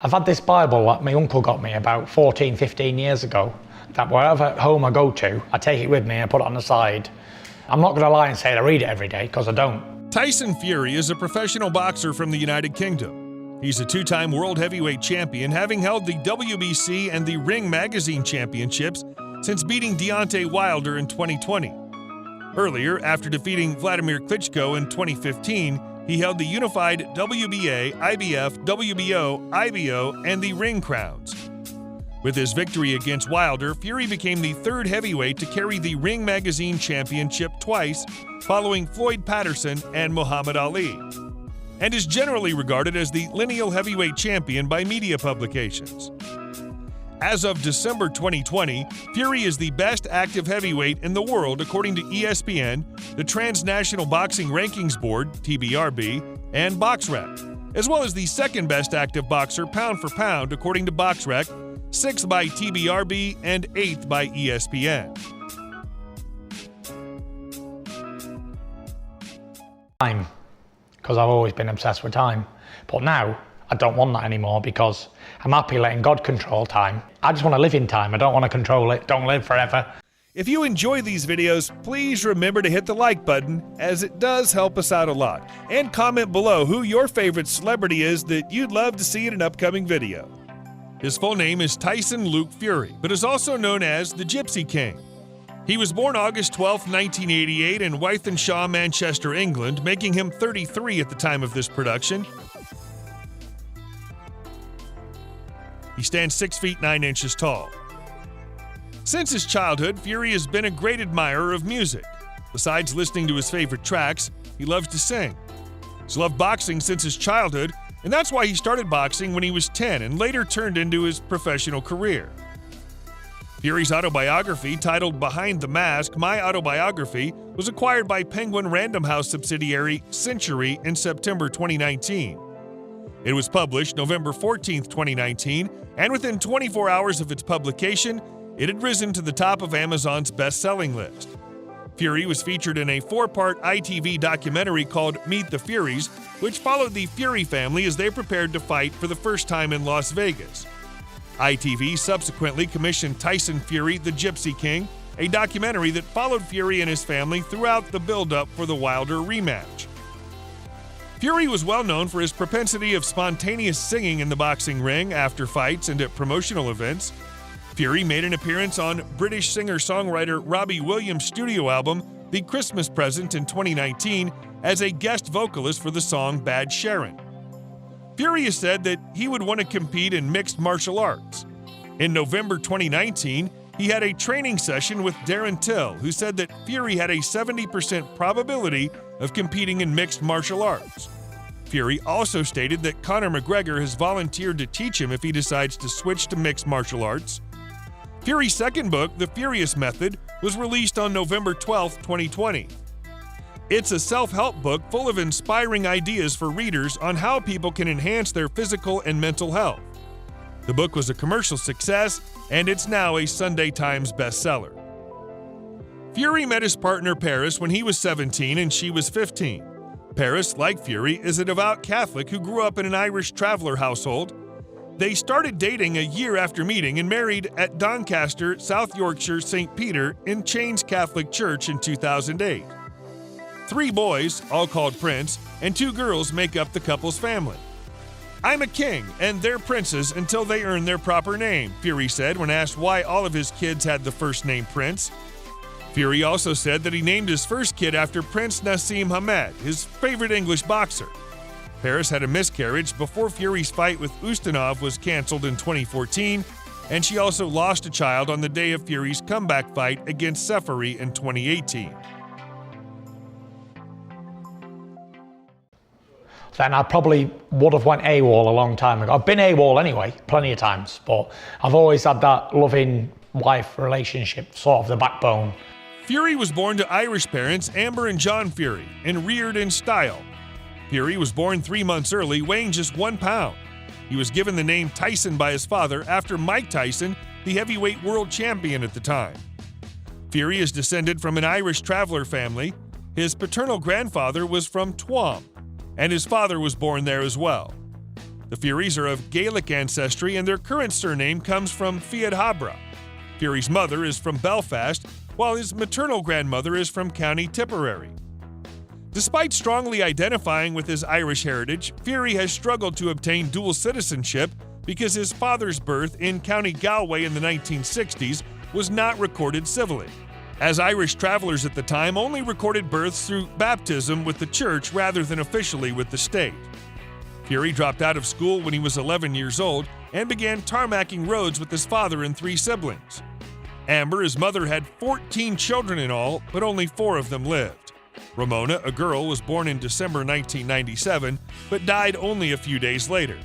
I've had this Bible that my uncle got me about 14, 15 years ago, that wherever home I go to, I take it with me and I put it on the side. I'm not going to lie and say I read it every day, because I don't. Tyson Fury is a professional boxer from the United Kingdom. He's a two-time world heavyweight champion, having held the WBC and the Ring Magazine championships since beating Deontay Wilder in 2020. Earlier, after defeating Vladimir Klitschko in 2015, he held the unified WBA, IBF, WBO, IBO, and the Ring crowns. With his victory against Wilder, Fury became the third heavyweight to carry the Ring Magazine championship twice, following Floyd Patterson and Muhammad Ali, and is generally regarded as the lineal heavyweight champion by media publications. As of December 2020, Fury is the best active heavyweight in the world according to ESPN, the Transnational Boxing Rankings Board, TBRB, and BoxRec, as well as the second best active boxer pound for pound according to BoxRec, 6th by TBRB, and 8th by ESPN. Time, because I've always been obsessed with time. But now, I don't want that anymore because I'm happy letting God control time. I just want to live in time. I don't want to control it. Don't live forever. If you enjoy these videos, please remember to hit the like button, as it does help us out a lot. And comment below who your favorite celebrity is that you'd love to see in an upcoming video. His full name is Tyson Luke Fury, but is also known as the Gypsy King. He was born August 12, 1988 in Wythenshawe, Manchester, England, making him 33 at the time of this production. He stands 6 feet 9 inches tall. Since his childhood, Fury has been a great admirer of music. Besides listening to his favorite tracks, he loves to sing. He's loved boxing since his childhood, and that's why he started boxing when he was 10 and later turned into his professional career. Fury's autobiography, titled Behind the Mask, My Autobiography, was acquired by Penguin Random House subsidiary Century in September 2019. It was published November 14, 2019, and within 24 hours of its publication, it had risen to the top of Amazon's best-selling list. Fury was featured in a 4-part ITV documentary called Meet the Furies, which followed the Fury family as they prepared to fight for the first time in Las Vegas. ITV subsequently commissioned Tyson Fury, the Gypsy King, a documentary that followed Fury and his family throughout the build-up for the Wilder rematch. Fury was well known for his propensity of spontaneous singing in the boxing ring after fights and at promotional events. Fury made an appearance on British singer-songwriter Robbie Williams' studio album, The Christmas Present, in 2019 as a guest vocalist for the song Bad Sharon. Fury has said that he would want to compete in mixed martial arts. In November 2019, he had a training session with Darren Till, who said that Fury had a 70% probability of competing in mixed martial arts. Fury also stated that Conor McGregor has volunteered to teach him if he decides to switch to mixed martial arts. Fury's second book, The Furious Method, was released on November 12, 2020. It's a self-help book full of inspiring ideas for readers on how people can enhance their physical and mental health. The book was a commercial success, and it's now a Sunday Times bestseller. Fury met his partner Paris when he was 17 and she was 15. Paris, like Fury, is a devout Catholic who grew up in an Irish traveler household. They started dating a year after meeting and married at Doncaster, South Yorkshire, St. Peter in Chains Catholic Church in 2008. 3 boys, all called Prince, and 2 girls make up the couple's family. "I'm a king, and they're princes until they earn their proper name," Fury said when asked why all of his kids had the first name Prince. Fury also said that he named his first kid after Prince Nassim Hamed, his favorite English boxer. Paris had a miscarriage before Fury's fight with Ustinov was canceled in 2014, and she also lost a child on the day of Fury's comeback fight against Seferi in 2018. Then I probably would have went AWOL a long time ago. I've been AWOL anyway, plenty of times, but I've always had that loving wife relationship, sort of the backbone. Fury was born to Irish parents Amber and John Fury and reared in style. Fury was born 3 months early, weighing just 1 pound. He was given the name Tyson by his father after Mike Tyson, the heavyweight world champion at the time. Fury is descended from an Irish traveler family. His paternal grandfather was from Tuam, and his father was born there as well. The Furies are of Gaelic ancestry, and their current surname comes from Fiad Habra. Fury's mother is from Belfast, while his maternal grandmother is from County Tipperary. Despite strongly identifying with his Irish heritage, Fury has struggled to obtain dual citizenship because his father's birth in County Galway in the 1960s was not recorded civilly, as Irish travelers at the time only recorded births through baptism with the church rather than officially with the state. Fury dropped out of school when he was 11 years old and began tarmacking roads with his father and 3 siblings. Amber, his mother, had 14 children in all, but only 4 of them lived. Ramona, a girl, was born in December 1997, but died only a few days later.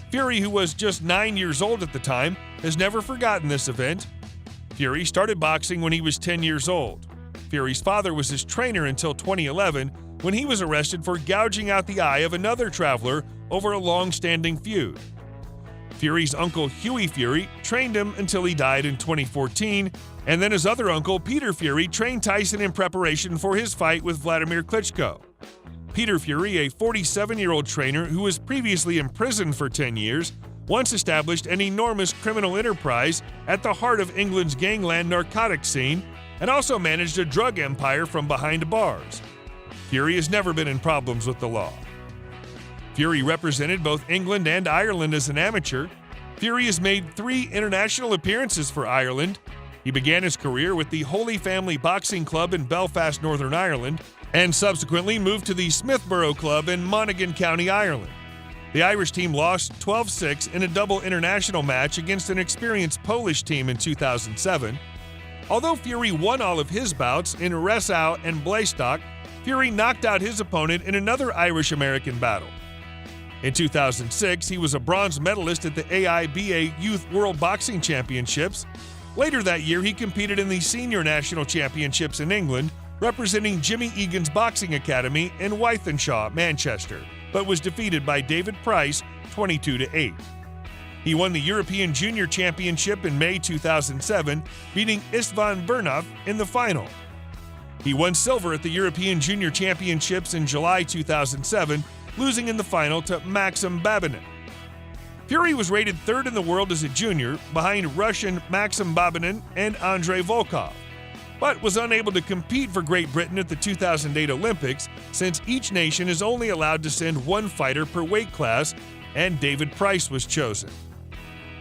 Fury, who was just 9 years old at the time, has never forgotten this event. Fury started boxing when he was 10 years old. Fury's father was his trainer until 2011, when he was arrested for gouging out the eye of another traveler over a long-standing feud. Fury's uncle Huey Fury trained him until he died in 2014, and then his other uncle Peter Fury trained Tyson in preparation for his fight with Vladimir Klitschko. Peter Fury, a 47-year-old trainer who was previously imprisoned for 10 years, once established an enormous criminal enterprise at the heart of England's gangland narcotics scene, and also managed a drug empire from behind bars. Fury has never been in problems with the law. Fury represented both England and Ireland as an amateur. Fury has made 3 international appearances for Ireland. He began his career with the Holy Family Boxing Club in Belfast, Northern Ireland, and subsequently moved to the Smithborough Club in Monaghan County, Ireland. The Irish team lost 12-6 in a double international match against an experienced Polish team in 2007. Although Fury won all of his bouts in Ressau and Blastock, Fury knocked out his opponent in another Irish-American battle. In 2006, he was a bronze medalist at the AIBA Youth World Boxing Championships. Later that year, he competed in the Senior National Championships in England, representing Jimmy Egan's Boxing Academy in Wythenshawe, Manchester, but was defeated by David Price 22-8. He won the European Junior Championship in May 2007, beating Istvan Bernov in the final. He won silver at the European Junior Championships in July 2007, losing in the final to Maxim Babinin. Fury was rated 3rd in the world as a junior, behind Russian Maxim Babinin and Andrei Volkov, but was unable to compete for Great Britain at the 2008 Olympics, since each nation is only allowed to send 1 fighter per weight class, and David Price was chosen.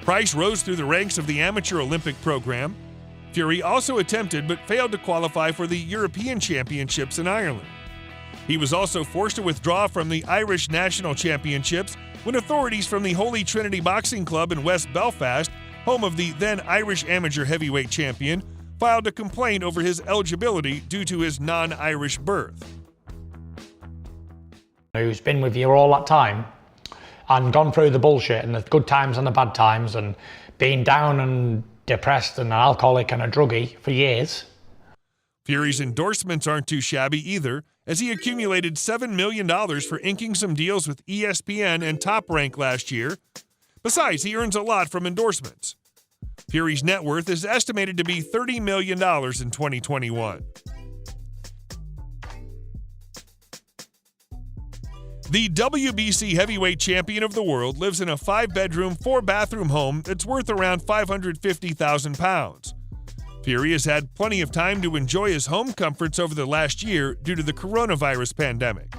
Price rose through the ranks of the amateur Olympic program. Fury also attempted but failed to qualify for the European Championships in Ireland. He was also forced to withdraw from the Irish National Championships when authorities from the Holy Trinity Boxing Club in West Belfast, home of the then Irish amateur heavyweight champion, filed a complaint over his eligibility due to his non-Irish birth. Who's been with you all that time and gone through the bullshit and the good times and the bad times and been down and depressed and an alcoholic and a druggie for years. Fury's endorsements aren't too shabby either, as he accumulated $7 million for inking some deals with ESPN and Top Rank last year. Besides, he earns a lot from endorsements. Fury's net worth is estimated to be $30 million in 2021. The WBC heavyweight champion of the world lives in a 5-bedroom, 4-bathroom home that's worth around £550,000. Fury has had plenty of time to enjoy his home comforts over the last year due to the coronavirus pandemic.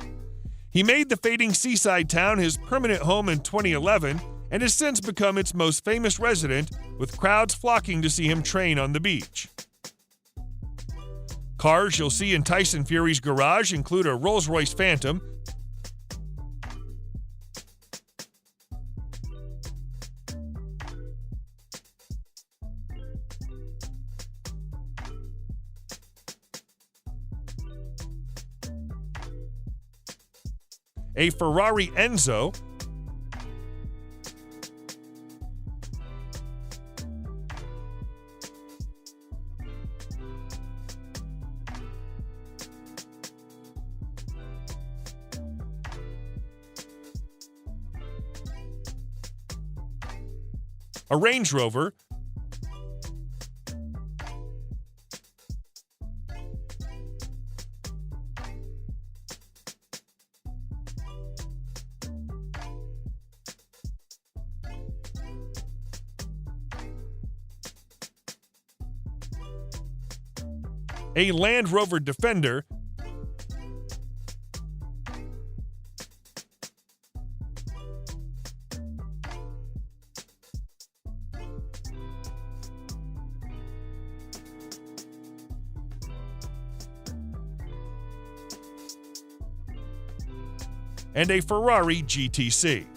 He made the fading seaside town his permanent home in 2011 and has since become its most famous resident, with crowds flocking to see him train on the beach. Cars you'll see in Tyson Fury's garage include a Rolls-Royce Phantom, a Ferrari Enzo, a Range Rover, a Land Rover Defender, and a Ferrari GTC.